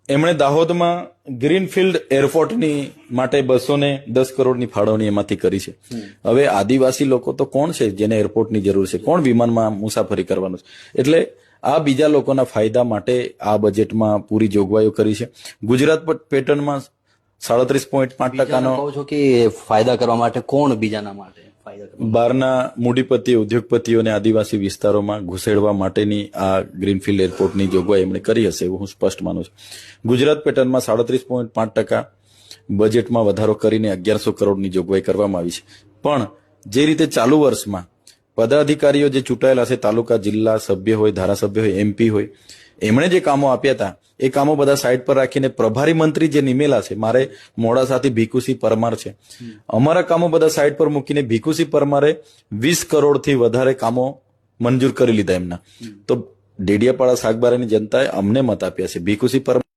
એમણે દાહોદમાં ગ્રીનફિલ્ડ એરપોર્ટની માટે 210 કરોડની ફાળવણી એમાંથી કરી છે. હવે આદિવાસી લોકો તો કોણ છે જેને એરપોર્ટની જરૂર છે? કોણ વિમાનમાં મુસાફરી કરવાનું છે? એટલે આ બીજા લોકોના ફાયદા માટે આ બજેટમાં પૂરી જોગવાઈઓ કરી છે. ગુજરાત પેટર્નમાં 37.5% કહો છો કે ફાયદા કરવા માટે કોણ બીજાના માટે ફાયદા કરવા? બહારના મૂડીપતિઓ, ઉદ્યોગપતિઓને આદિવાસી વિસ્તારોમાં ઘુસેડવા માટેની આ ગ્રીનફિલ્ડ એરપોર્ટની જોગવાઈ એમણે કરી હશે એવું હું સ્પષ્ટ માનું છું. ગુજરાત પેટર્નમાં 37.5% બજેટમાં વધારો કરીને 1100 કરોડની જોગવાઈ કરવામાં આવી છે. પણ જે રીતે ચાલુ વર્ષમાં પદાધિકારીઓ જે ચૂંટાયેલા છે, તાલુકા જિલ્લા સભ્ય હોય, ધારાસભ્ય હોય, MP હોય, એમણે જે કામો આપ્યા હતા એ કામો બધા સાઈડ પર રાખીને પ્રભારી મંત્રી જે નિમેલા છે, મારે મોડાસાથી ભીખુસિંહ પરમાર છે, અમારા કામો બધા સાઈડ પર મૂકીને ભીખુસિંહ પરમારે 20 કરોડથી વધારે કામો મંજૂર કરી લીધા એમના. તો ડેડિયાપાડા સાગબારાની જનતાએ અમને મત આપ્યા છે. ભીખુસિંહ પરમાર